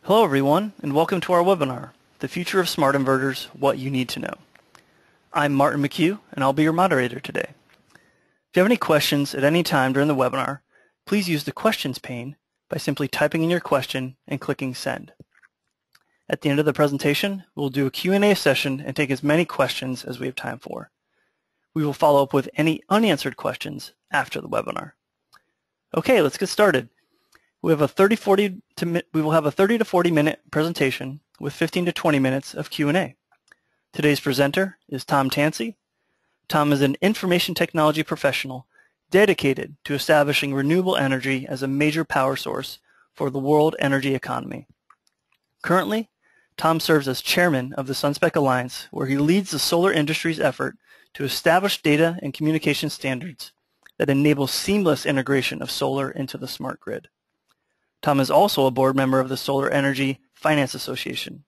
Hello everyone, and welcome to our webinar, The Future of Smart Inverters, What You Need to Know. I'm Martin McHugh, and I'll be your moderator today. If you have any questions at any time during the webinar, please use the questions pane by simply typing in your question and clicking send. At the end of the presentation, we'll do a Q&A session and take as many questions as we have time for. We will follow up with any unanswered questions after the webinar. Okay, let's get started. We will have a 30 to 40 minute presentation with 15 to 20 minutes of Q&A. Today's presenter is Tom Tansey. Tom is an information technology professional dedicated to establishing renewable energy as a major power source for the world energy economy. Currently, Tom serves as chairman of the SunSpec Alliance, where he leads the solar industry's effort to establish data and communication standards that enable seamless integration of solar into the smart grid. Tom is also a board member of the Solar Energy Finance Association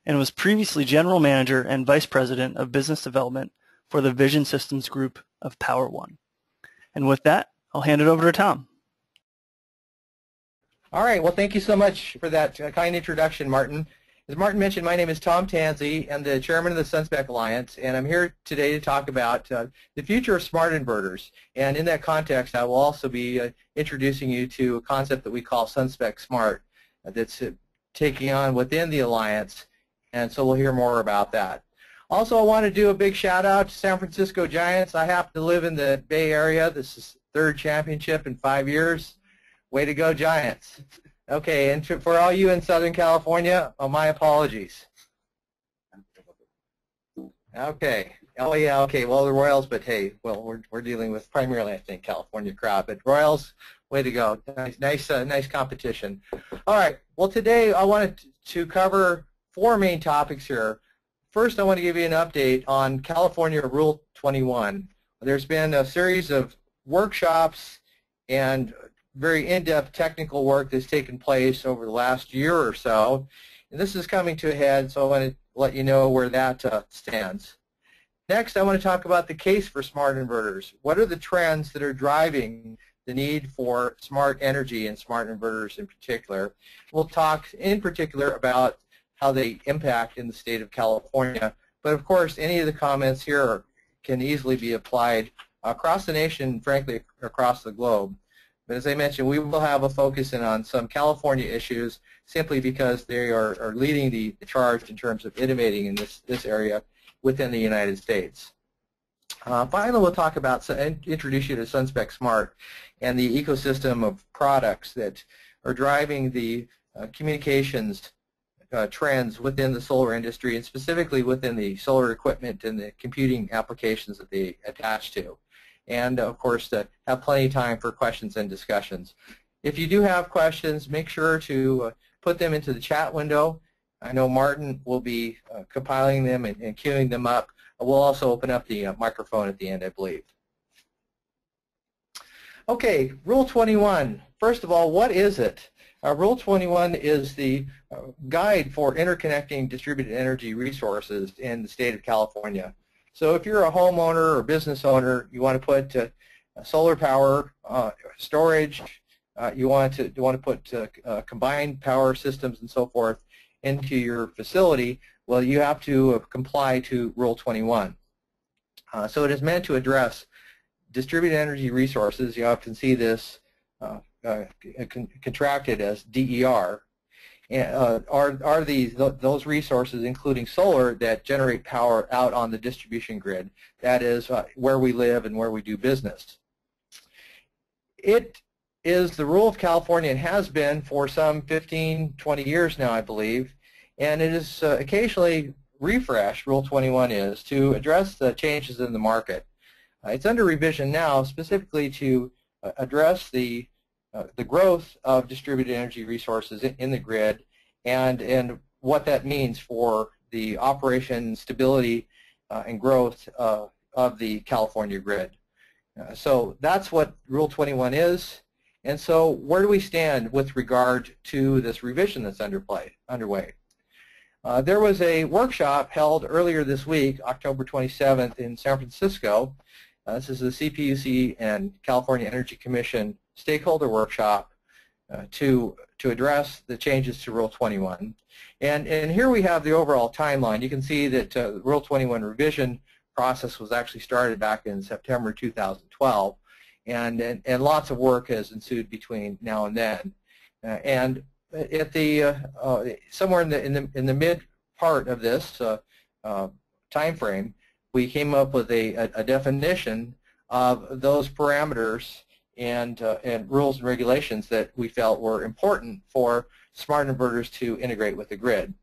and was previously general manager and vice president of business development for the Vision Systems Group of Power One. And with that, I'll hand it over to Tom. All right. Well, thank you so much for that kind introduction, Martin. As Martin mentioned, my name is Tom Tansey. I'm the chairman of the SunSpec Alliance, and I'm here today to talk about the future of smart inverters. And in that context, I will also be introducing you to a concept that we call SunSpec Smart that's taking on within the Alliance, and so we'll hear more about that. Also, I want to do a big shout out to San Francisco Giants. I happen to live in the Bay Area. This is third championship in 5 years. Way to go, Giants. Okay, and for all you in Southern California, my apologies. Okay. Oh yeah. Okay. Well, the Royals, but hey, well, we're dealing with primarily, I think, California crowd. But Royals, way to go. Nice competition. All right. Well, today I wanted to cover 4 main topics here. First, I want to give you an update on California Rule 21. There's been a series of workshops and very in-depth technical work that's taken place over the last year or so. And this is coming to a head, so I want to let you know where that stands. Next, I want to talk about the case for smart inverters. What are the trends that are driving the need for smart energy and smart inverters in particular? We'll talk in particular about how they impact in the state of California. But of course, any of the comments here can easily be applied across the nation, frankly, across the globe. But as I mentioned, we will have a focus in on some California issues simply because they are leading the charge in terms of innovating in this area within the United States. Finally, we'll talk about and introduce you to SunSpec Smart and the ecosystem of products that are driving the communications trends within the solar industry and specifically within the solar equipment and the computing applications that they attach to. And of course, have plenty of time for questions and discussions. If you do have questions, make sure to put them into the chat window. I know Martin will be compiling them and queuing them up. We'll also open up the microphone at the end, I believe. Okay, Rule 21. First of all, what is it? Rule 21 is the guide for interconnecting distributed energy resources in the state of California. So if you're a homeowner or business owner, you want to put solar power, storage, you want to put combined power systems and so forth into your facility, well, you have to comply to Rule 21. So it is meant to address distributed energy resources. You often see this contracted as DER. Are those resources, including solar, that generate power out on the distribution grid? That is where we live and where we do business. It is the rule of California and has been for some 15, 20 years now, I believe, and it is occasionally refreshed, Rule 21 is, to address the changes in the market. It's under revision now specifically to address the growth of distributed energy resources in the grid and what that means for the operation, stability, and growth of the California grid. So that's what Rule 21 is. And so where do we stand with regard to this revision that's underway? There was a workshop held earlier this week, October 27th, in San Francisco. This is the CPUC and California Energy Commission stakeholder workshop to address the changes to Rule 21. And here we have the overall timeline. You can see that the Rule 21 revision process was actually started back in September 2012, and lots of work has ensued between now and then. And at the somewhere in the mid part of this time frame, we came up with a definition of those parameters and rules and regulations that we felt were important for smart inverters to integrate with the grid.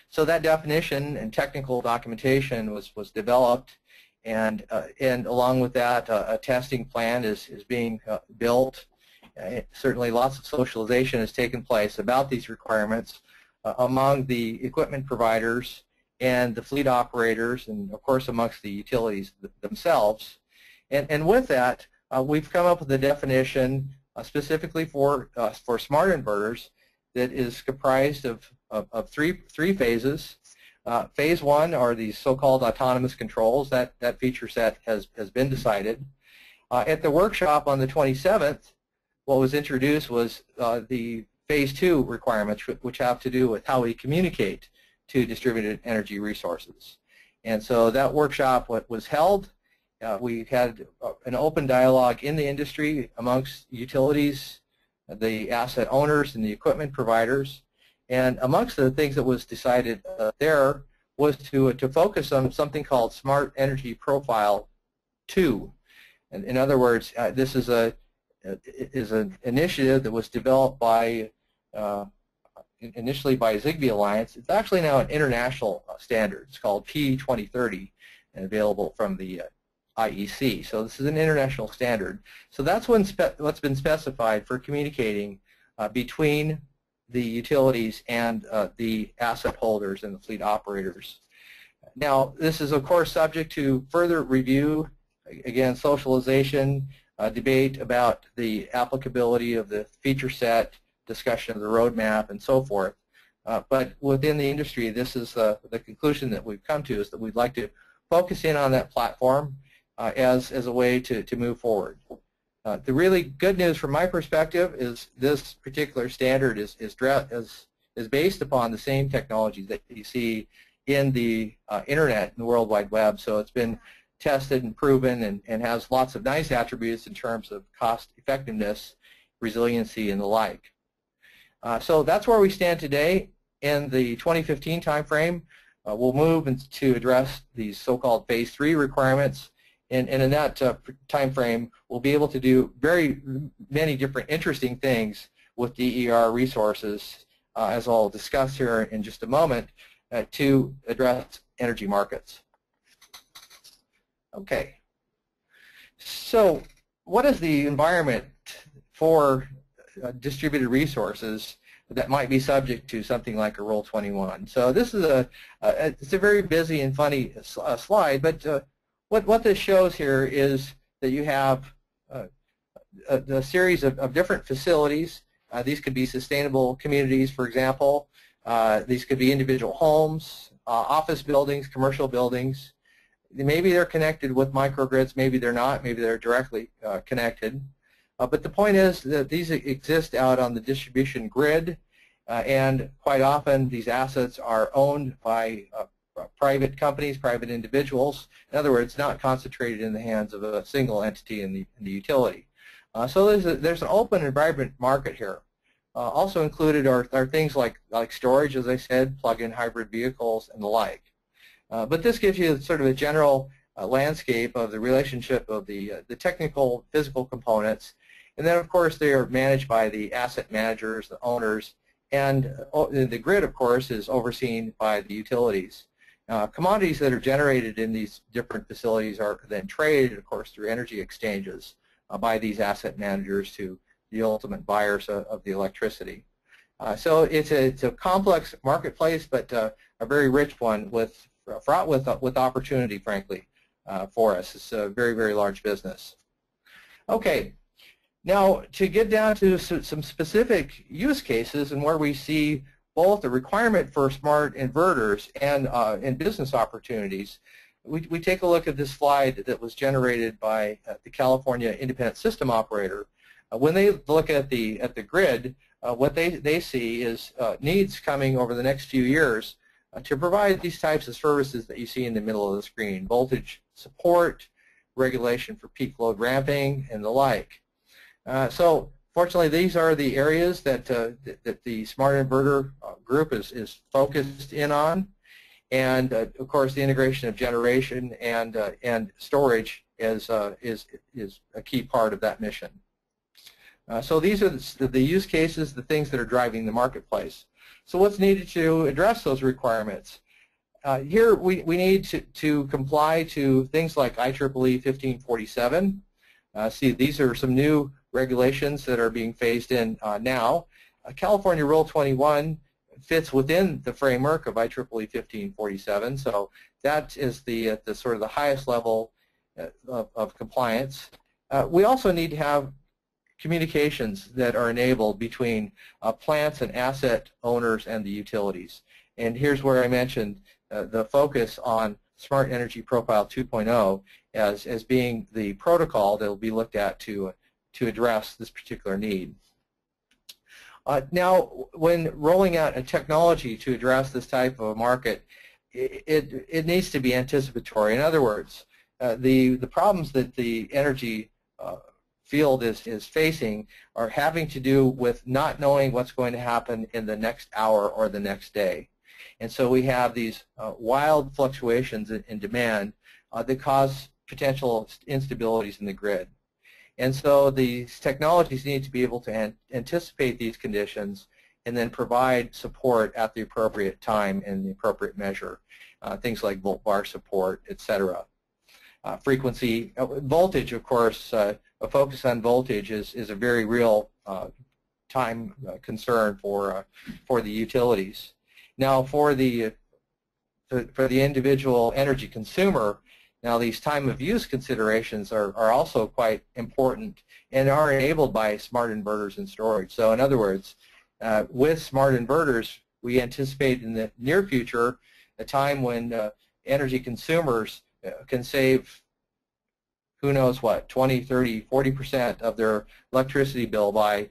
So that definition and technical documentation was developed, and along with that, a testing plan is being built. Certainly, lots of socialization has taken place about these requirements among the equipment providers and the fleet operators, and of course amongst the utilities themselves. And with that, we've come up with a definition specifically for smart inverters that is comprised of three phases. Phase one are these so-called autonomous controls. That feature set has been decided. At the workshop on the 27th, what was introduced was the phase two requirements, which have to do with how we communicate to distributed energy resources. And so that workshop was held. We had an open dialogue in the industry amongst utilities, the asset owners, and the equipment providers. And amongst the things that was decided there was to focus on something called Smart Energy Profile 2. And in other words, this is an initiative that was developed by initially by Zigbee Alliance. It's actually now an international standard. It's called P2030 and available from the IEC. So this is an international standard. So that's what's been specified for communicating between the utilities and the asset holders and the fleet operators. Now, this is, of course, subject to further review, again, socialization, debate about the applicability of the feature set, discussion of the roadmap, and so forth. But within the industry, this is the conclusion that we've come to, is that we'd like to focus in on that platform as a way to move forward. The really good news from my perspective is this particular standard is based upon the same technologies that you see in the Internet and the World Wide Web. So it's been tested and proven and has lots of nice attributes in terms of cost effectiveness, resiliency, and the like. So that's where we stand today. In the 2015 timeframe, we'll move to address these so-called phase 3 requirements. And in that time frame, we'll be able to do very many different interesting things with DER resources, as I'll discuss here in just a moment, to address energy markets. Okay. So what is the environment for distributed resources that might be subject to something like a Rule 21? So this is it's a very busy and funny slide, but what this shows here is that you have a series of different facilities. These could be sustainable communities, for example. These could be individual homes, office buildings, commercial buildings. Maybe they're connected with microgrids, maybe they're not, maybe they're directly connected. But the point is that these exist out on the distribution grid, and quite often these assets are owned by private companies, private individuals. In other words, not concentrated in the hands of a single entity in the utility. So there's an open and vibrant market here. Also included are things like storage, as I said, plug-in hybrid vehicles, and the like. But this gives you sort of a general landscape of the relationship of the technical, physical components. And then, of course, they are managed by the asset managers, the owners, and the grid, of course, is overseen by the utilities. Commodities that are generated in these different facilities are then traded, of course, through energy exchanges by these asset managers to the ultimate buyers of the electricity. So it's a complex marketplace, but a very rich one fraught with opportunity, frankly, for us. It's a very, very large business. Okay, now to get down to some specific use cases and where we see both the requirement for smart inverters and business opportunities, we take a look at this slide that was generated by the California Independent System Operator. When they look at the grid, what they see is needs coming over the next few years to provide these types of services that you see in the middle of the screen: voltage support, regulation for peak load ramping, and the like. So fortunately, these are the areas that that the Smart Inverter group is focused in on, and of course, the integration of generation and storage is a key part of that mission. So these are the use cases, the things that are driving the marketplace. So what's needed to address those requirements? Here we need to comply to things like IEEE 1547. See, these are some new regulations that are being phased in now. California Rule 21 fits within the framework of IEEE 1547, so that is the sort of the highest level of compliance. We also need to have communications that are enabled between plants and asset owners and the utilities. And here's where I mentioned the focus on Smart Energy Profile 2.0 as being the protocol that will be looked at to address this particular need. Now, when rolling out a technology to address this type of a market, it needs to be anticipatory. In other words, the problems that the energy field is facing are having to do with not knowing what's going to happen in the next hour or the next day. And so we have these wild fluctuations in demand that cause potential instabilities in the grid. And so these technologies need to be able to anticipate these conditions and then provide support at the appropriate time and the appropriate measure, things like volt bar support, etc. Frequency, voltage, of course, a focus on voltage is a very real time concern for the utilities. Now, for the individual energy consumer, now these time of use considerations are also quite important and are enabled by smart inverters and storage. So in other words, with smart inverters, we anticipate in the near future a time when energy consumers can save, who knows what, 20, 30, 40% of their electricity bill by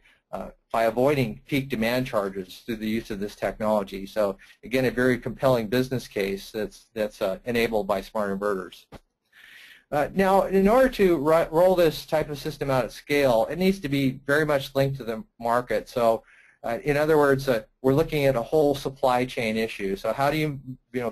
avoiding peak demand charges through the use of this technology. So again, a very compelling business case that's enabled by smart inverters. Now, in order to roll this type of system out at scale, it needs to be very much linked to the market. So in other words, we're looking at a whole supply chain issue. So how do you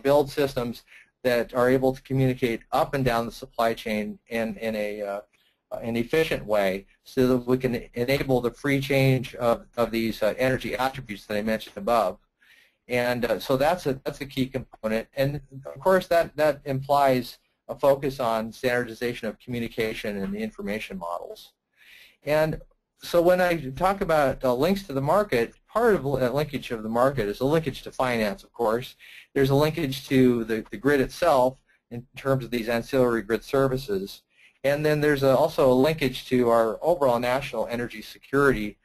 build systems that are able to communicate up and down the supply chain in an efficient way so that we can enable the free change of these energy attributes that I mentioned above. And so that's a key component. And of course that implies a focus on standardization of communication and the information models. And so when I talk about links to the market, part of the linkage of the market is a linkage to finance, of course. There's a linkage to the grid itself in terms of these ancillary grid services. And then there's also a linkage to our overall national energy security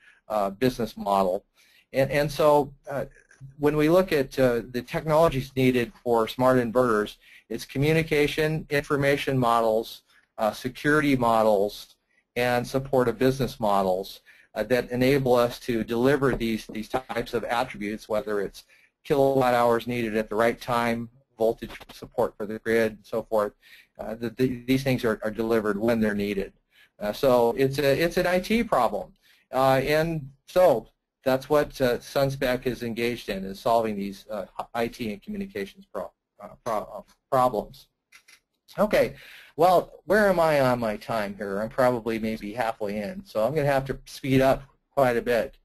business model. And so when we look at the technologies needed for smart inverters, it's communication, information models, security models, and support of business models that enable us to deliver these types of attributes, whether it's kilowatt hours needed at the right time, voltage support for the grid, and so forth. These things are delivered when they're needed. So it's an IT problem, and so that's what SunSpec is engaged in, is solving these IT and communications problems. Okay, well, where am I on my time here? I'm probably maybe halfway in, so I'm going to have to speed up quite a bit.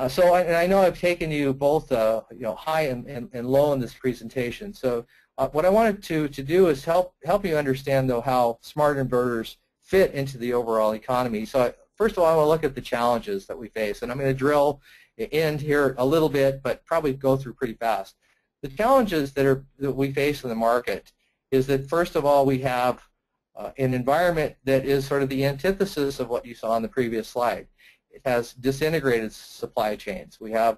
So I know I've taken you both high and low in this presentation. So what I wanted to do is help you understand, though, how smart inverters fit into the overall economy. So first of all, I want to look at the challenges that we face, and I'm going to drill in here a little bit, but probably go through pretty fast. The challenges that we face in the market is that, first of all, we have an environment that is sort of the antithesis of what you saw on the previous slide. It has disintegrated supply chains. We have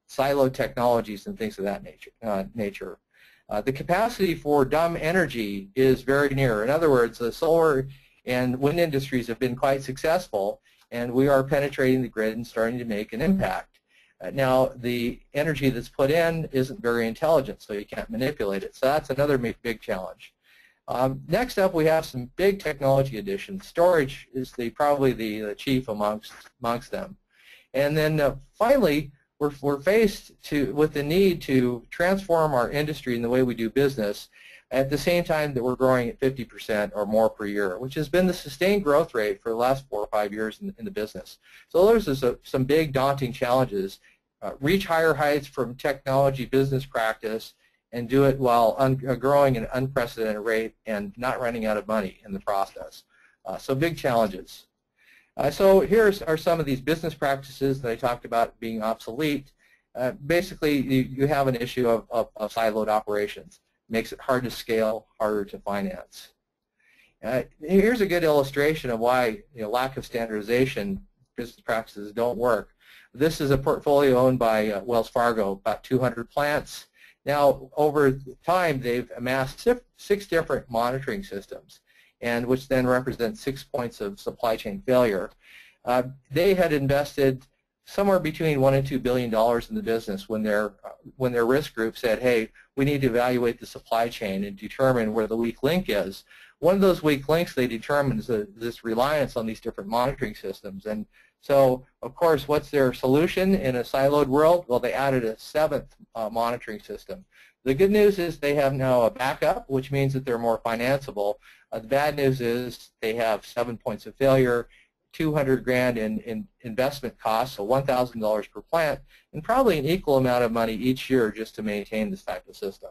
siloed technologies and things of that nature. The capacity for dumb energy is very near. In other words, the solar And wind industries have been quite successful, and we are penetrating the grid and starting to make an impact. Now, the energy that's put in isn't very intelligent, so you can't manipulate it. So that's another big challenge. Next up, we have some big technology additions. Storage is probably the chief amongst them. And then finally, we're faced with the need to transform our industry in the way we do business at the same time that we're growing at 50% or more per year, which has been the sustained growth rate for the last 4 or 5 years in the business. So there's some big daunting challenges. Reach higher heights from technology business practice and do it while growing at an unprecedented rate and not running out of money in the process. So big challenges. So here are some of these business practices that I talked about being obsolete. Basically, you have an issue of siloed operations. Makes it hard to scale, harder to finance. Here's a good illustration of why lack of standardization business practices don't work. This is a portfolio owned by Wells Fargo, about 200 plants. Now, over time, they've amassed 6 different monitoring systems, and which then represent 6 points of supply chain failure. They had invested somewhere between $1 and $2 billion in the business when their risk group said, hey, we need to evaluate the supply chain and determine where the weak link is. One of those weak links they determined is this reliance on these different monitoring systems. And so, of course, what's their solution in a siloed world? Well, they added a 7th monitoring system. The good news is they have now a backup, which means that they're more financeable. The bad news is they have 7 points of failure, 200 grand in investment costs, so $1,000 per plant, and probably an equal amount of money each year just to maintain this type of system.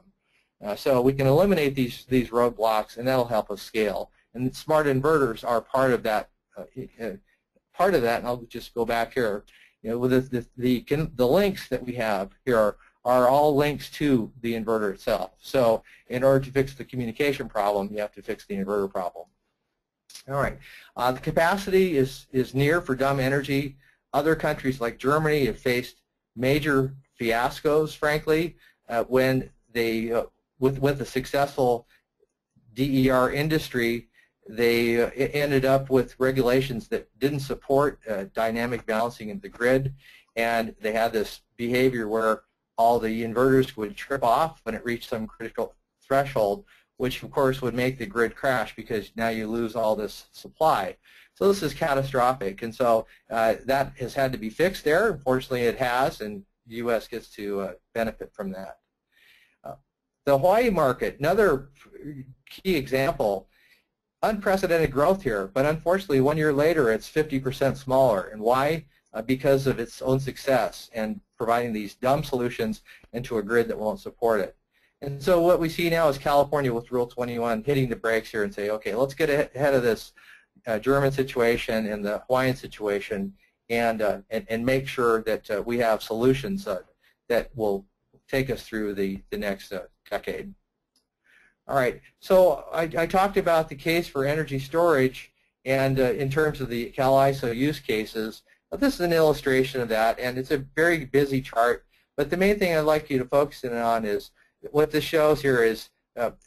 So we can eliminate these roadblocks, and that'll help us scale. And smart inverters are part of that. And I'll just go back here. With the links that we have here are all links to the inverter itself. So in order to fix the communication problem, you have to fix the inverter problem. All right. The capacity is near for dumb energy. Other countries like Germany have faced major fiascos, frankly, when they, with a successful DER industry, they ended up with regulations that didn't support dynamic balancing of the grid, and they had this behavior where all the inverters would trip off when it reached some critical threshold, which of course would make the grid crash because now you lose all this supply. So this is catastrophic, and so that has had to be fixed there. Unfortunately, it has, and the U.S. gets to benefit from that. The Hawaii market, another key example, unprecedented growth here, but unfortunately 1 year later it's 50% smaller. And why? Because of its own success and providing these dumb solutions into a grid that won't support it. And so what we see now is California with Rule 21 hitting the brakes here and say, okay, let's get ahead of this German situation and the Hawaiian situation and make sure that we have solutions that will take us through the next decade. All right, so I talked about the case for energy storage, and in terms of the CAL-ISO use cases, this is an illustration of that, and it's a very busy chart, but the main thing I'd like you to focus in on is what this shows here is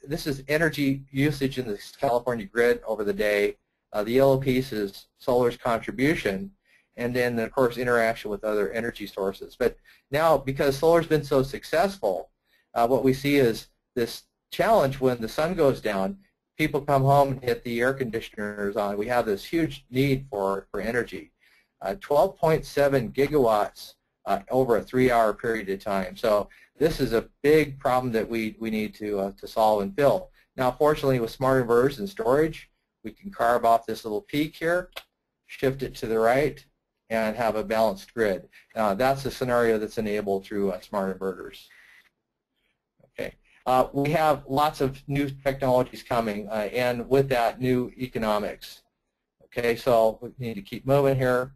this is energy usage in the California grid over the day. The yellow piece is solar's contribution, and then, of course, interaction with other energy sources. But now, because solar's been so successful, what we see is this challenge when the sun goes down, people come home and hit the air conditioners on. We have this huge need for energy. 12.7 gigawatts over a 3-hour period of time. So this is a big problem that we need to solve and fill. Now, fortunately, with smart inverters and storage, we can carve off this little peak here, shift it to the right, and have a balanced grid. That's a scenario that's enabled through smart inverters. Okay. We have lots of new technologies coming, and with that, new economics. Okay, so we need to keep moving here.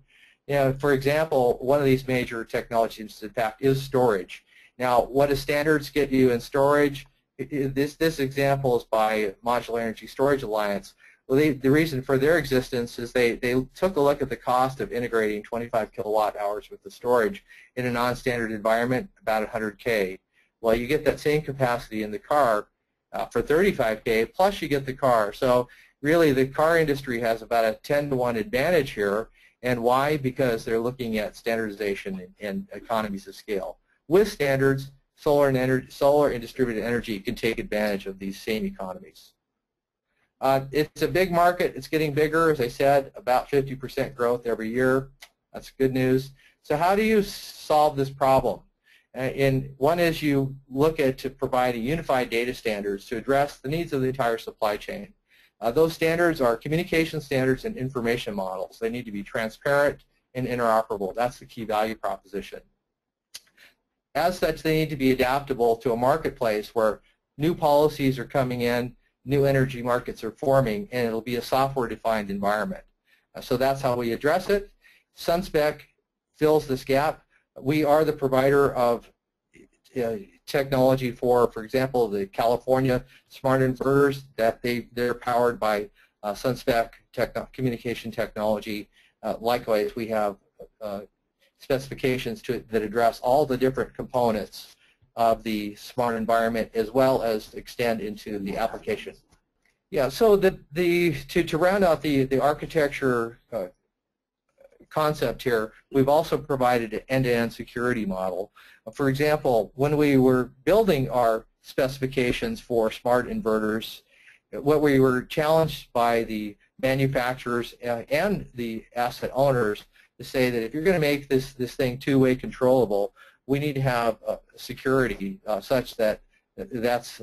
For example, one of these major technologies, in fact, is storage. Now, what do standards get you in storage? This example is by Modular Energy Storage Alliance. Well, the reason for their existence is they took a look at the cost of integrating 25 kilowatt hours with the storage in a non-standard environment, about $100K. Well, you get that same capacity in the car for $35K, plus you get the car. So really the car industry has about a 10-to-1 advantage here. And why? Because they're looking at standardization and economies of scale. With standards, solar and distributed energy can take advantage of these same economies. It's a big market. It's getting bigger, as I said, about 50% growth every year. That's good news. So how do you solve this problem? And one is you look at to providing unified data standards to address the needs of the entire supply chain. Those standards are communication standards and information models. They need to be transparent and interoperable. That's the key value proposition. As such, they need to be adaptable to a marketplace where new policies are coming in, new energy markets are forming, and it'll be a software-defined environment. So that's how we address it. SunSpec fills this gap. We are the provider of technology for example, the California Smart Inverters that they're powered by SunSpec communication technology. Likewise, we have specifications that address all the different components of the smart environment as well as extend into the application. Yeah, so to round out the architecture concept here, we've also provided an end-to-end security model. For example, when we were building our specifications for smart inverters, what we were challenged by the manufacturers and the asset owners to say that if you're going to make this thing two-way controllable, we need to have security such that that's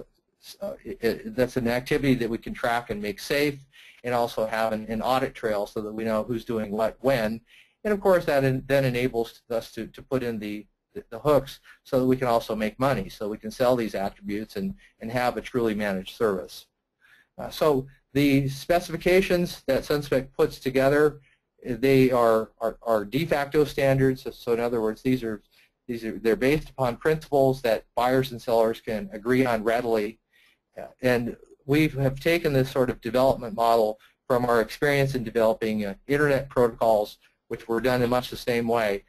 an activity that we can track and make safe, and also have an audit trail so that we know who's doing what when. And of course that then enables us to put in the hooks so that we can also make money, so we can sell these attributes and have a truly managed service. So the specifications that SunSpec puts together, they are de facto standards. So in other words, they're based upon principles that buyers and sellers can agree on readily. And we have taken this sort of development model from our experience in developing internet protocols, which were done in much the same way,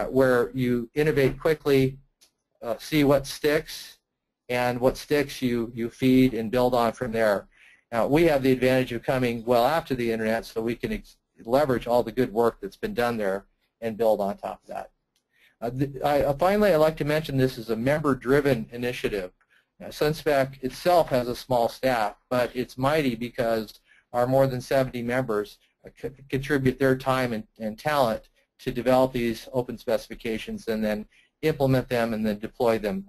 where you innovate quickly, see what sticks, and what sticks you feed and build on from there. Now, we have the advantage of coming well after the internet, so we can leverage all the good work that's been done there and build on top of that. Finally, I'd like to mention this is a member-driven initiative. SunSpec itself has a small staff, but it's mighty because our more than 70 members contribute their time and talent to develop these open specifications and then implement them and then deploy them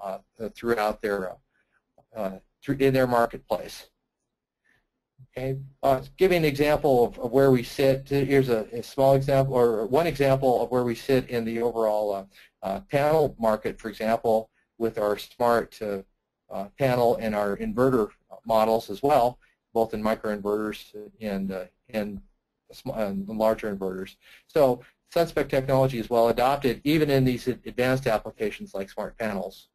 throughout in their marketplace. Okay, giving an example of where we sit. Here's a small example, or one example of where we sit in the overall panel market. For example, with our smart panel and our inverter models as well, both in microinverters and larger inverters. So SunSpec technology is well adopted even in these advanced applications like smart panels.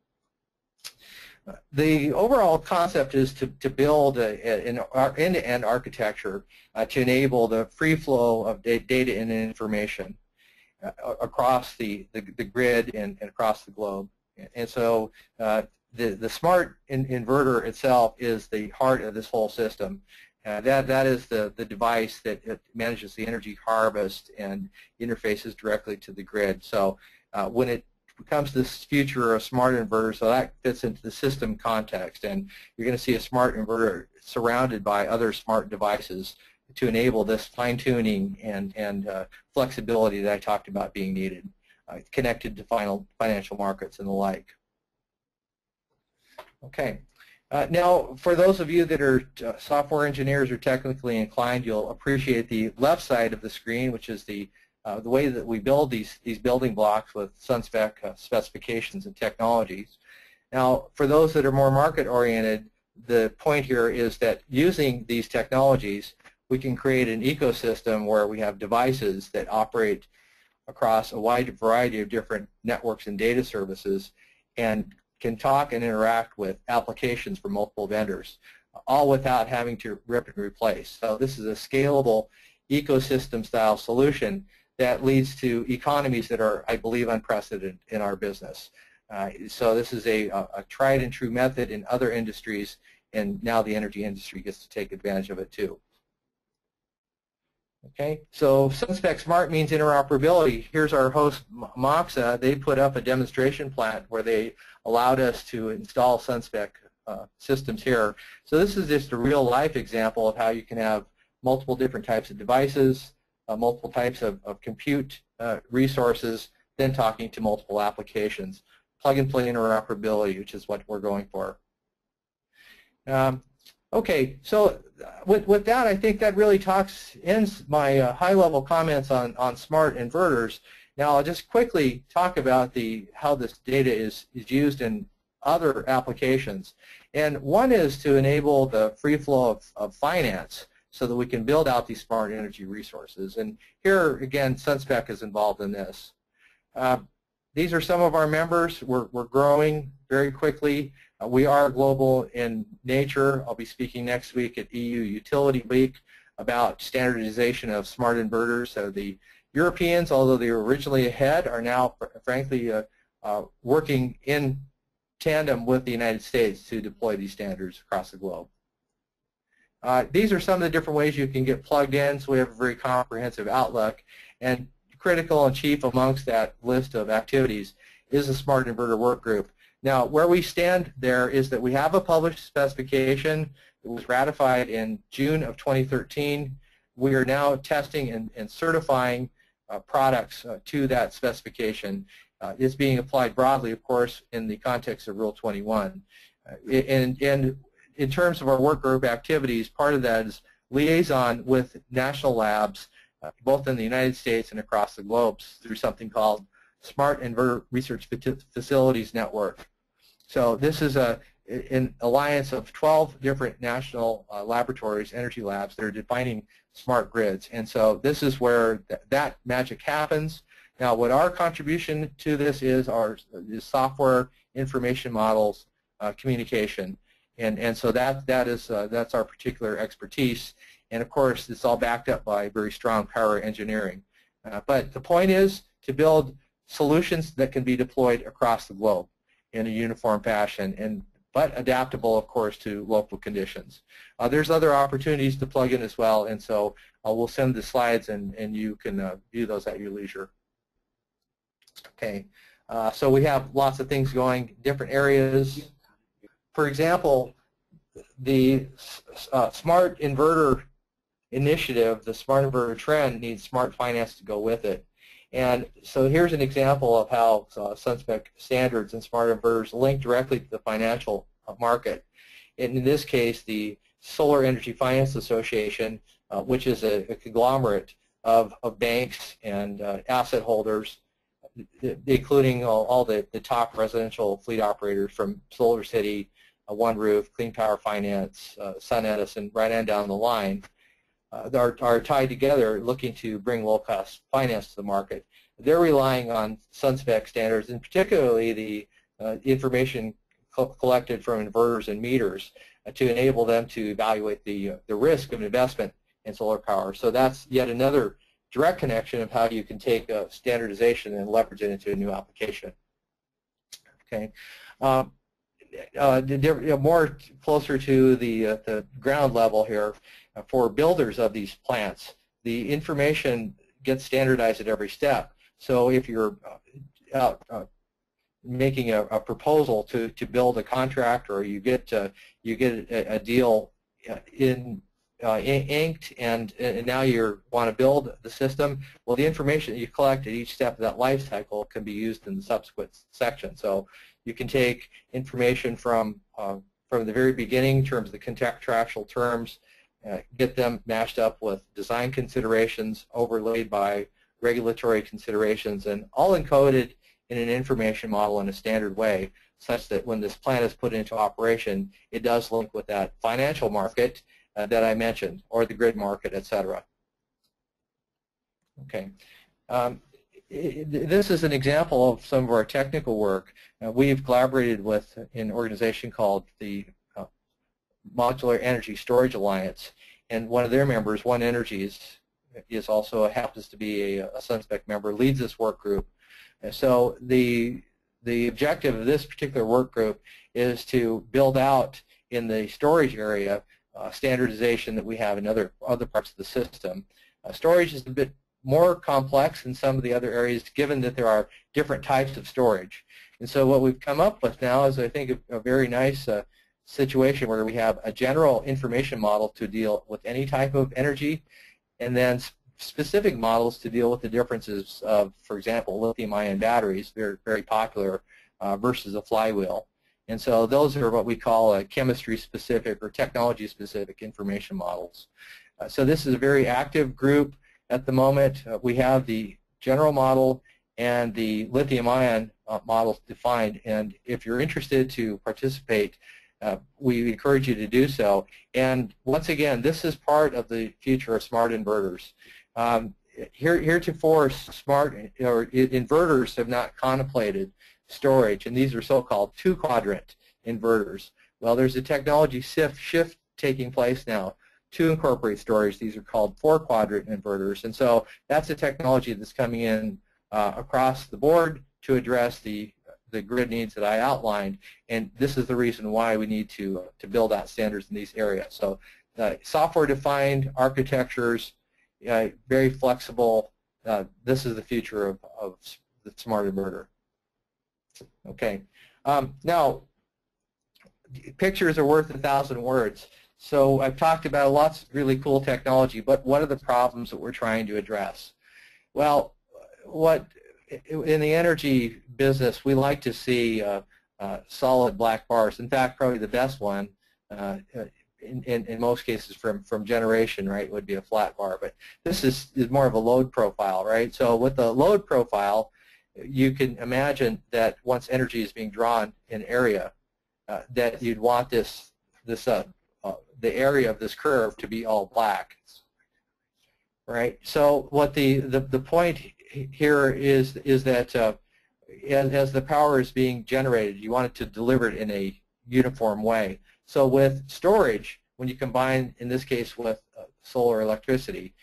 The overall concept is to build an end-to-end architecture to enable the free flow of data and information across the grid and across the globe. And so the smart inverter itself is the heart of this whole system. That is the device that manages the energy harvest and interfaces directly to the grid. So when it comes to this future of smart inverters, so that fits into the system context, and you're going to see a smart inverter surrounded by other smart devices to enable this fine-tuning and flexibility that I talked about being needed, connected to financial markets and the like. Okay. Now, for those of you that are software engineers or technically inclined, you'll appreciate the left side of the screen, which is the way that we build these building blocks with SunSpec specifications and technologies. Now, for those that are more market-oriented, the point here is that using these technologies, we can create an ecosystem where we have devices that operate across a wide variety of different networks and data services and can talk and interact with applications from multiple vendors, all without having to rip and replace. So this is a scalable ecosystem-style solution that leads to economies that are, I believe, unprecedented in our business. So this is a tried and true method in other industries, and now the energy industry gets to take advantage of it too. Okay, so SunSpec Smart means interoperability. Here's our host, Moxa. They put up a demonstration plant where they allowed us to install SunSpec systems here. So this is just a real-life example of how you can have multiple different types of devices, multiple types of compute resources, then talking to multiple applications. Plug-and-play interoperability, which is what we're going for. Okay, so with that, I think that really ends my high-level comments on smart inverters. Now, I'll just quickly talk about how this data is used in other applications. And one is to enable the free flow of finance so that we can build out these smart energy resources. And here, again, SunSpec is involved in this. These are some of our members. We're growing very quickly. We are global in nature. I'll be speaking next week at EU Utility Week about standardization of smart inverters. So the Europeans, although they were originally ahead, are now, frankly, working in tandem with the United States to deploy these standards across the globe. These are some of the different ways you can get plugged in, so we have a very comprehensive outlook. And critical and chief amongst that list of activities is the Smart Inverter Work Group. Now, where we stand there is that we have a published specification. It was ratified in June of 2013. We are now testing and certifying products to that specification. It's being applied broadly, of course, in the context of Rule 21. And in terms of our work group activities, part of that is liaison with national labs, both in the United States and across the globe, through something called Smart Inverter Research Facilities Network. So this is an alliance of 12 different national laboratories, energy labs, that are defining smart grids. And so this is where that magic happens. Now, what our contribution to this is software, information models, communication. And so that's our particular expertise. And of course, it's all backed up by very strong power engineering. But the point is to build solutions that can be deployed across the globe in a uniform fashion, but adaptable, of course, to local conditions. There's other opportunities to plug in as well, and so we'll send the slides, and you can view those at your leisure. Okay, so we have lots of things going, different areas. For example, the Smart Inverter initiative, the Smart Inverter trend, needs smart finance to go with it. And so here's an example of how SunSpec standards and smart inverters link directly to the financial market. And in this case, the Solar Energy Finance Association, which is a conglomerate of banks and asset holders, including all the top residential fleet operators from Solar City, One Roof, Clean Power Finance, Sun Edison, right on down the line, are tied together looking to bring low-cost finance to the market. They're relying on SunSpec standards, and particularly the information collected from inverters and meters to enable them to evaluate the risk of investment in solar power. So that's yet another direct connection of how you can take standardization and leverage it into a new application. Okay. More closer to the ground level here, for builders of these plants, the information gets standardized at every step. So if you're making a proposal to build a contract, or you get a deal inked, and now you want to build the system, well, the information that you collect at each step of that life cycle can be used in the subsequent section. So you can take information from the very beginning in terms of the contractual terms, get them matched up with design considerations overlaid by regulatory considerations, and all encoded in an information model in a standard way, such that when this plant is put into operation, it does link with that financial market that I mentioned, or the grid market, etc. Okay. This is an example of some of our technical work. We've collaborated with an organization called the Modular Energy Storage Alliance, and one of their members, One Energies, happens to be a SunSpec member, leads this work group. And so the objective of this particular work group is to build out in the storage area standardization that we have in other parts of the system. Storage is a bit more complex in some of the other areas, given that there are different types of storage. And so what we've come up with now is, I think, a very nice situation where we have a general information model to deal with any type of energy, and then specific models to deal with the differences of, for example, lithium-ion batteries, very, very popular, versus a flywheel. And so those are what we call chemistry-specific or technology-specific information models. So this is a very active group at the moment. We have the general model and the lithium-ion models defined, and if you're interested to participate, we encourage you to do so. And once again, this is part of the future of smart inverters. Heretofore, smart or inverters have not contemplated storage, and these are so-called two-quadrant inverters. Well, there's a technology shift taking place now to incorporate storage. These are called four-quadrant inverters, and so that's a technology that's coming in across the board to address the grid needs that I outlined, and this is the reason why we need to build out standards in these areas. So software-defined architectures, very flexible. This is the future of the smart inverter. Okay. Now, pictures are worth 1,000 words. So I've talked about lots of really cool technology, but what are the problems that we're trying to address? Well, in the energy business, we like to see solid black bars. In fact, probably the best one, in most cases from generation, right, would be a flat bar. But this is more of a load profile, right? So with the load profile, you can imagine that once energy is being drawn in area, that you'd want the area of this curve to be all black, right? So what the point here is that as the power is being generated, you want it to deliver it in a uniform way. So with storage, when you combine, in this case, with solar electricity,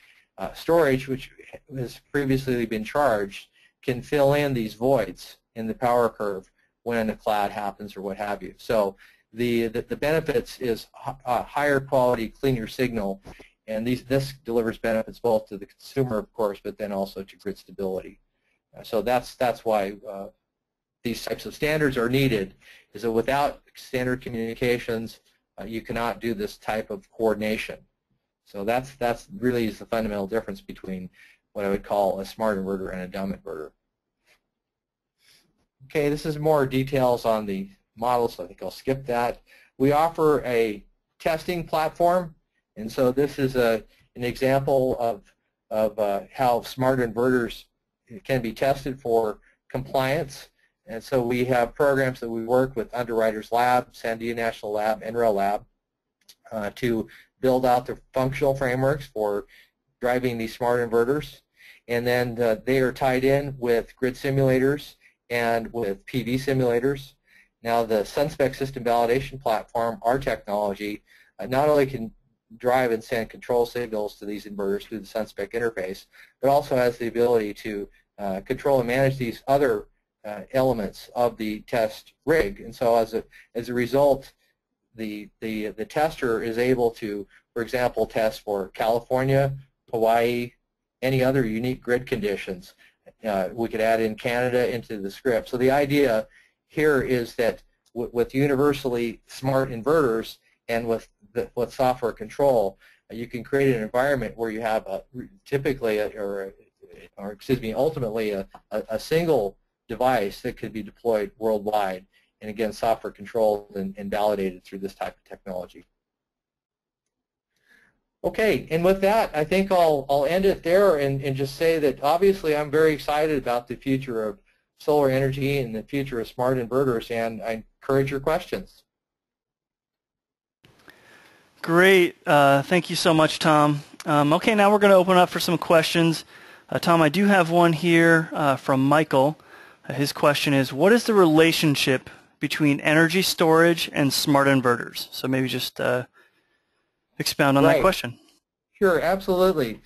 storage, which has previously been charged, can fill in these voids in the power curve when a cloud happens or what have you. So the benefits is higher quality, cleaner signal, and this delivers benefits both to the consumer, of course, but then also to grid stability. So that's why these types of standards are needed, is that without standard communications, you cannot do this type of coordination. So that's really is the fundamental difference between what I would call a smart inverter and a dumb inverter. Okay, this is more details on the model, so I think I'll skip that. We offer a testing platform, and so this is an example of how smart inverters can be tested for compliance. And so we have programs that we work with Underwriters Lab, Sandia National Lab, NREL Lab to build out the functional frameworks for driving these smart inverters. And then they are tied in with grid simulators and with PV simulators. Now the SunSpec system validation platform, our technology, not only can drive and send control signals to these inverters through the SunSpec interface, but also has the ability to control and manage these other elements of the test rig. And so as a result, the tester is able to, for example, test for California, Hawaii, any other unique grid conditions. We could add in Canada into the script. So the idea here is that with universally smart inverters and with software control, you can create an environment where you have ultimately a single device that could be deployed worldwide, and again, software controlled and validated through this type of technology. Okay, and with that, I think I'll end it there and just say that obviously I'm very excited about the future of solar energy and the future of smart inverters, and I encourage your questions. Great. Thank you so much, Tom. Okay, now we're going to open up for some questions. Tom, I do have one here from Michael. His question is, what is the relationship between energy storage and smart inverters? So maybe just expound on that question. Sure, absolutely.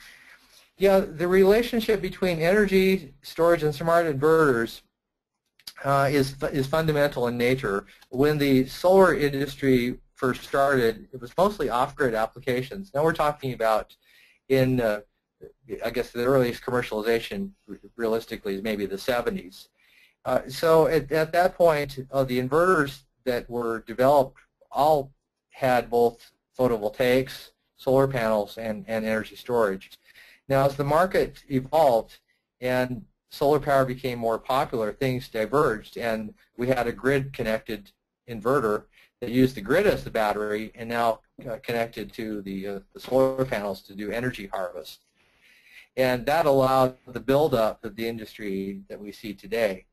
Yeah, the relationship between energy storage and smart inverters is fundamental in nature. When the solar industry first started, it was mostly off-grid applications. Now we're talking about in I guess the earliest commercialization realistically is maybe the 70s. So at that point, the inverters that were developed all had both photovoltaics, solar panels, and energy storage. Now, as the market evolved and solar power became more popular, things diverged, and we had a grid-connected inverter that used the grid as the battery and now connected to the solar panels to do energy harvest. And that allowed the buildup of the industry that we see today.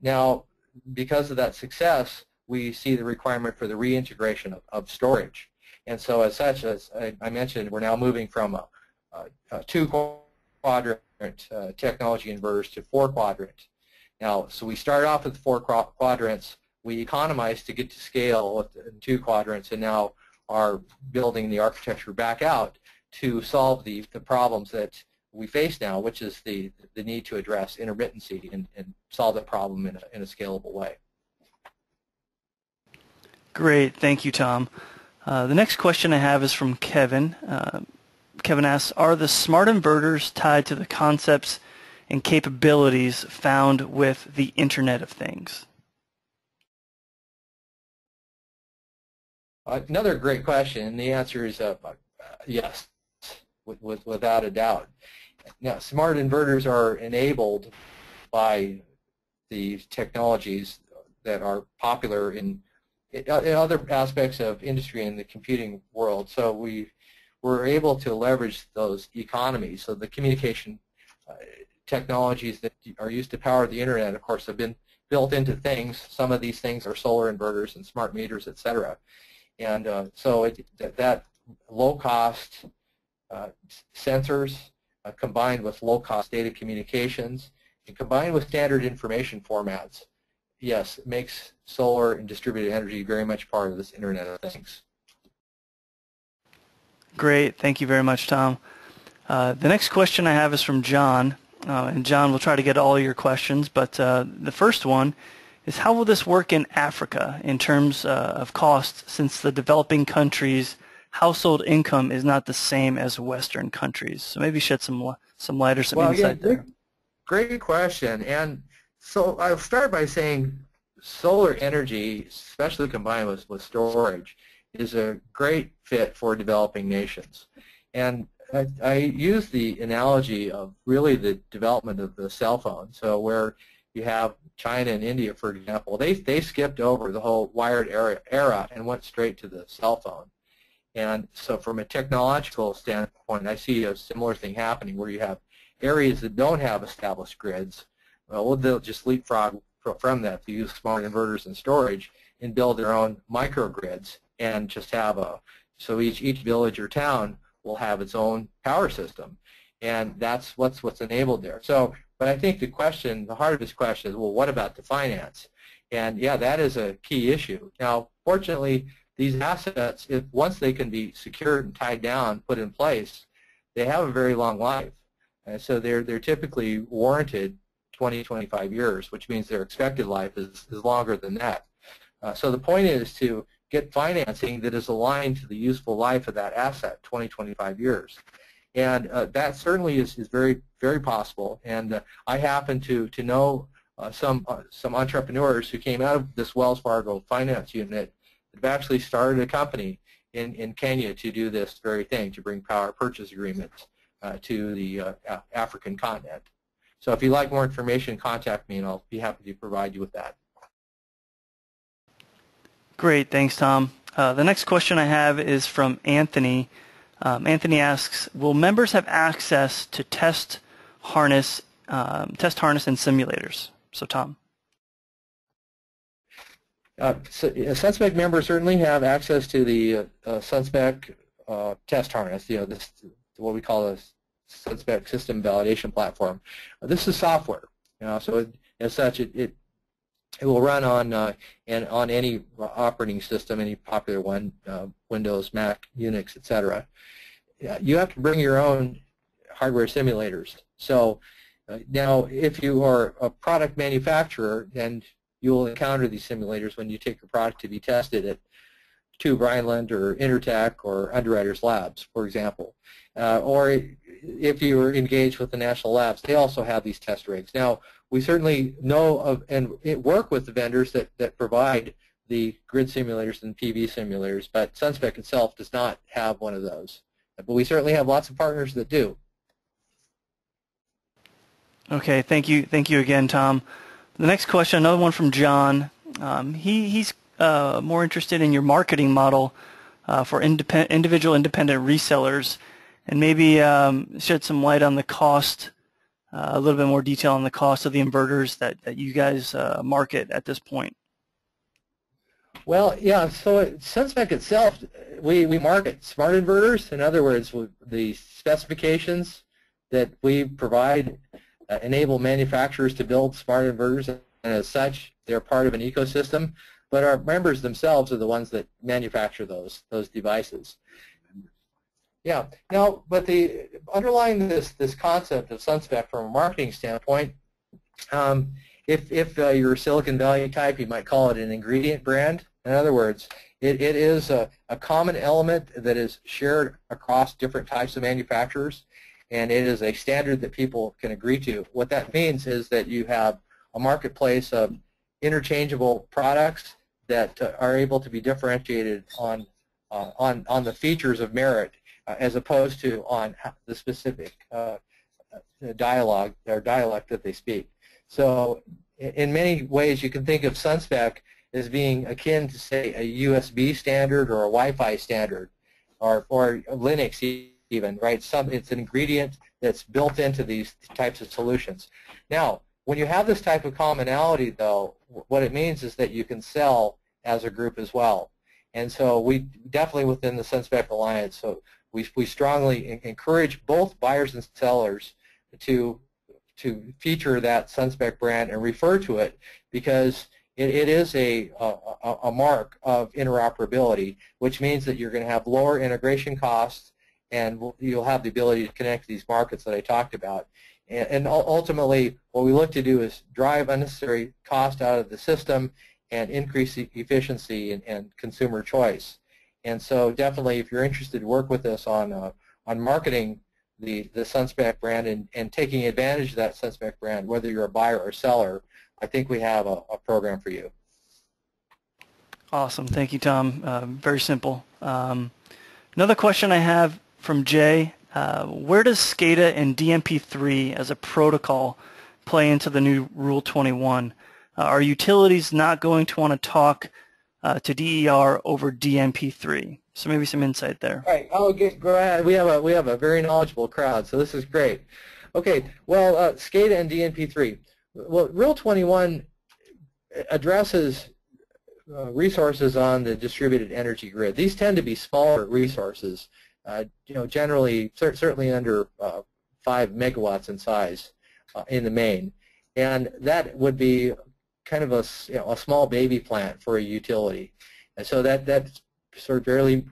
Now, because of that success, we see the requirement for the reintegration of storage. And so as such, as I mentioned, we're now moving from a two-quadrant technology inverters to four-quadrant. Now, so we started off with four quadrants. We economized to get to scale in two quadrants, and now are building the architecture back out to solve the problems that we face now, which is the need to address intermittency and solve that problem in a scalable way. Great, thank you, Tom. The next question I have is from Kevin. Kevin asks, are the smart inverters tied to the concepts and capabilities found with the Internet of Things? Another great question. The answer is yes, without a doubt. Now, smart inverters are enabled by the technologies that are popular in other aspects of industry in the computing world. So we're able to leverage those economies. So the communication technologies that are used to power the internet, of course, have been built into things. Some of these things are solar inverters and smart meters, etc. And so that low-cost sensors combined with low-cost data communications and combined with standard information formats, yes, it makes solar and distributed energy very much part of this Internet of Things. Great. Thank you very much, Tom. The next question I have is from John. And John, we'll try to get all your questions, but the first one is, how will this work in Africa in terms of cost, since the developing countries' household income is not the same as Western countries? So maybe shed some light or some insight there. Great question. And so I'll start by saying solar energy, especially combined with storage, is a great fit for developing nations. And I use the analogy of really the development of the cell phone. So where you have China and India, for example, they skipped over the whole wired era and went straight to the cell phone. And so from a technological standpoint, I see a similar thing happening where you have areas that don't have established grids. Well, they'll just leapfrog from that to use smart inverters and storage and build their own microgrids and just have so each village or town will have its own power system, and that's what's enabled there. So, but I think the heart of this question is, well, what about the finance? And yeah, that is a key issue. Now, fortunately, these assets, once they can be secured and tied down, put in place, they have a very long life. And so they're typically warranted 20, 25 years, which means their expected life is longer than that. So the point is to get financing that is aligned to the useful life of that asset, 20, 25 years. And that certainly is very, very possible. And I happen to know some entrepreneurs who came out of this Wells Fargo finance unit that have actually started a company in Kenya to do this very thing, to bring power purchase agreements to the African continent. So if you'd like more information, contact me and I'll be happy to provide you with that. Great, thanks, Tom. The next question I have is from Anthony. Anthony asks, will members have access to test harness and simulators? So, Tom. So SunSpec members certainly have access to the SunSpec test harness. This what we call a SunSpec system validation platform. This is software. So as such, it will run on any operating system, any popular one, Windows, Mac, Unix, etc. You have to bring your own hardware simulators. So now, if you are a product manufacturer, then you will encounter these simulators when you take your product to be tested at Tube Rhineland or Intertech or Underwriters Labs, for example. Or if you were engaged with the national labs, they also have these test rigs. Now, we certainly know of and work with the vendors that provide the grid simulators and PV simulators, but SunSpec itself does not have one of those. But we certainly have lots of partners that do. Okay, thank you again, Tom. The next question, another one from John. He's more interested in your marketing model for individual independent resellers, and maybe shed some light on the cost, a little bit more detail on the cost of the inverters that you guys market at this point. Well, yeah, so at SunSpec itself, we market smart inverters. In other words, the specifications that we provide enable manufacturers to build smart inverters, and as such, they're part of an ecosystem. But our members themselves are the ones that manufacture those devices. Yeah. Now, but the underlying this concept of SunSpec from a marketing standpoint, if you're a Silicon Valley type, you might call it an ingredient brand. In other words, it is a common element that is shared across different types of manufacturers, and it is a standard that people can agree to. What that means is that you have a marketplace of interchangeable products that are able to be differentiated on the features of merit, as opposed to on the specific dialogue or dialect that they speak. So in many ways, you can think of SunSpec as being akin to, say, a USB standard or a Wi-Fi standard, or Linux even, right? It's an ingredient that's built into these types of solutions. Now, when you have this type of commonality, though, what it means is that you can sell as a group as well. And so we definitely, within the SunSpec Alliance, so we strongly encourage both buyers and sellers to feature that SunSpec brand and refer to it, because it is a mark of interoperability, which means that you're going to have lower integration costs, and you'll have the ability to connect these markets that I talked about. And ultimately, what we look to do is drive unnecessary cost out of the system and increase efficiency and consumer choice. And so definitely, if you're interested, work with us on marketing the SunSpec brand and taking advantage of that SunSpec brand, whether you're a buyer or seller. I think we have a program for you. Awesome. Thank you, Tom. Very simple. Another question I have from Jay. Where does SCADA and DMP3 as a protocol play into the new Rule 21? Are utilities not going to want to talk to DER over DMP3? So maybe some insight there. All right. Go ahead. We have a very knowledgeable crowd, so this is great. Okay. Well, SCADA and DMP3. Well, Rule 21 addresses resources on the distributed energy grid. These tend to be smaller resources, generally certainly under 5 megawatts in size in the main, and that would be kind of a small baby plant for a utility, and so that sort of barely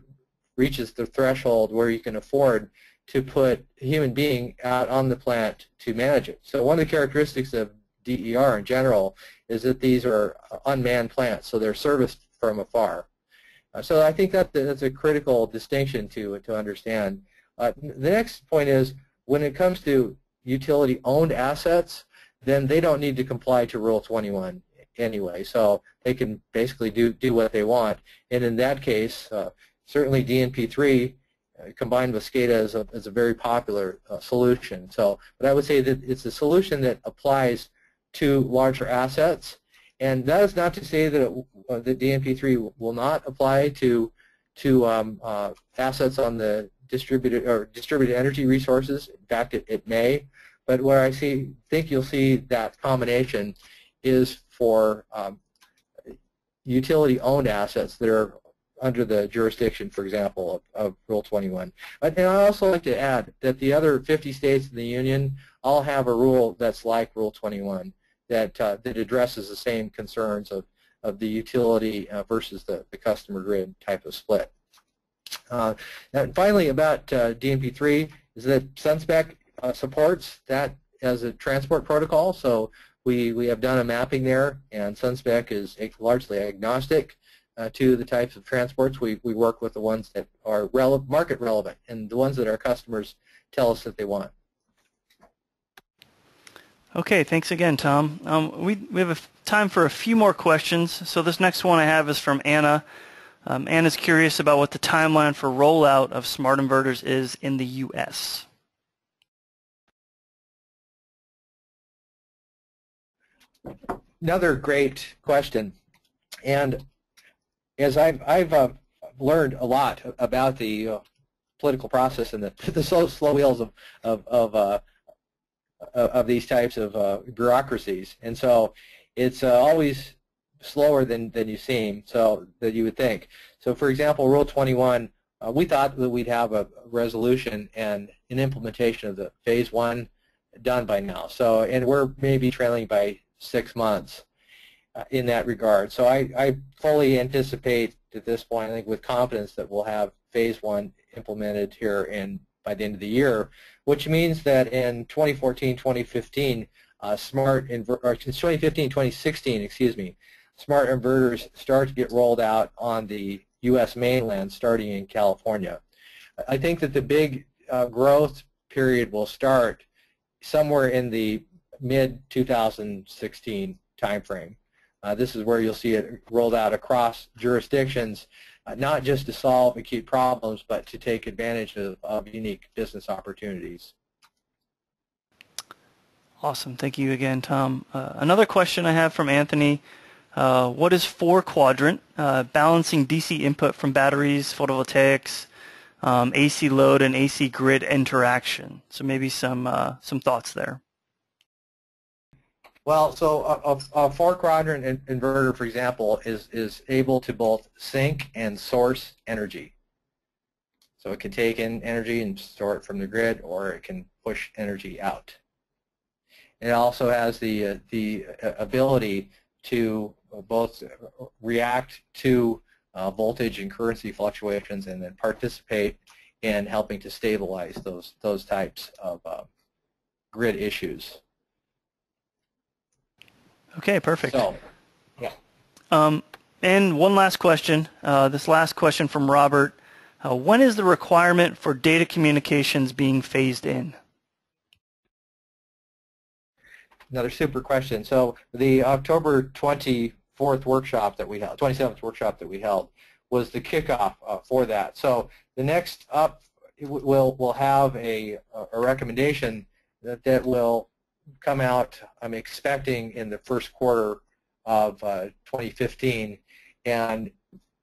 reaches the threshold where you can afford to put a human being out on the plant to manage it. So one of the characteristics of DER in general is that these are unmanned plants, so they're serviced from afar. So I think that's a critical distinction to understand. The next point is, when it comes to utility-owned assets, then they don't need to comply to Rule 21 anyway, so they can basically do what they want. And in that case, certainly DNP3 combined with SCADA is a very popular solution. So, but I would say that it's a solution that applies to larger assets, and that is not to say that the DNP3 will not apply to assets on the distributed energy resources. In fact, it may. But where I think you'll see that combination is for utility-owned assets that are under the jurisdiction, for example, of Rule 21. And I also like to add that the other 50 states in the Union all have a rule that's like Rule 21 that addresses the same concerns of the utility versus the customer grid type of split. And finally, about DNP3 is that SunSpec supports that as a transport protocol. So we have done a mapping there, and SunSpec is largely agnostic to the types of transports. We work with the ones that are market relevant and the ones that our customers tell us that they want. Okay, thanks again, Tom. We have time for a few more questions. So this next one I have is from Anna. Anna's curious about what the timeline for rollout of smart inverters is in the U.S. Another great question. And as I've learned a lot about the political process and the slow wheels of these types of bureaucracies, and so it's always slower than you seem, so that you would think. So, for example, Rule 21, we thought that we'd have a resolution and an implementation of the Phase 1 done by now. So, and we're maybe trailing by 6 months in that regard. So I fully anticipate at this point, I think with confidence, that we'll have Phase 1 implemented here by the end of the year, which means that in 2014, 2015, 2016, excuse me, smart inverters start to get rolled out on the U.S. mainland, starting in California. I think that the big growth period will start somewhere in the mid-2016 timeframe. This is where you'll see it rolled out across jurisdictions, not just to solve acute problems, but to take advantage of unique business opportunities. Awesome. Thank you again, Tom. Another question I have from Anthony. What is quadrant? Balancing DC input from batteries, photovoltaics, AC load, and AC grid interaction. So maybe some thoughts there. Well, so a 4-quadrant inverter, for example, is able to both sink and source energy. So it can take in energy and store it from the grid, or it can push energy out. It also has the ability to both react to voltage and currency fluctuations, and then participate in helping to stabilize those types of grid issues. Okay, perfect. So, yeah. And one last question. This last question from Robert. When is the requirement for data communications being phased in? Another super question. So the October 24th workshop that we held, 27th workshop that we held, was the kickoff for that. So the next up, we'll have a recommendation that will come out, I'm expecting, in the first quarter of 2015, and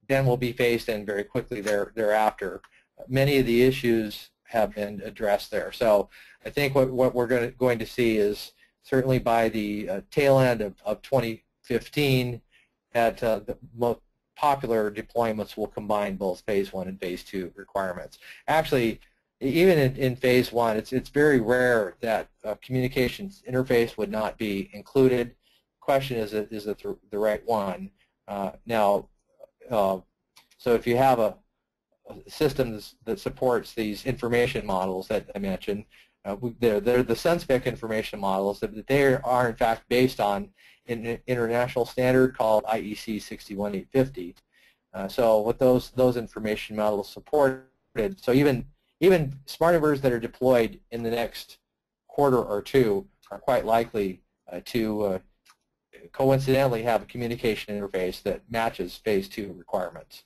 then will be phased in very quickly thereafter. Many of the issues have been addressed there. So I think what we're going to see is certainly by the tail end of 2015, that the most popular deployments will combine both Phase 1 and Phase 2 requirements. Actually, even in Phase 1, it's very rare that communications interface would not be included. The question is it the right one? So if you have a system that supports these information models that I mentioned, they're the SunSpec information models that they are in fact based on an international standard called IEC 61850. So what those information models supported, so even smart inverters that are deployed in the next quarter or two are quite likely to coincidentally have a communication interface that matches Phase 2 requirements.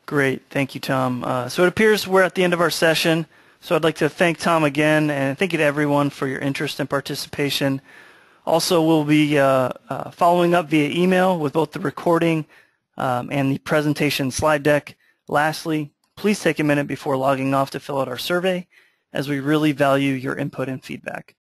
Great. Thank you, Tom. So it appears we're at the end of our session. So I'd like to thank Tom again, and thank you to everyone for your interest and participation. Also, we'll be following up via email with both the recording and the presentation slide deck. Lastly, please take a minute before logging off to fill out our survey, as we really value your input and feedback.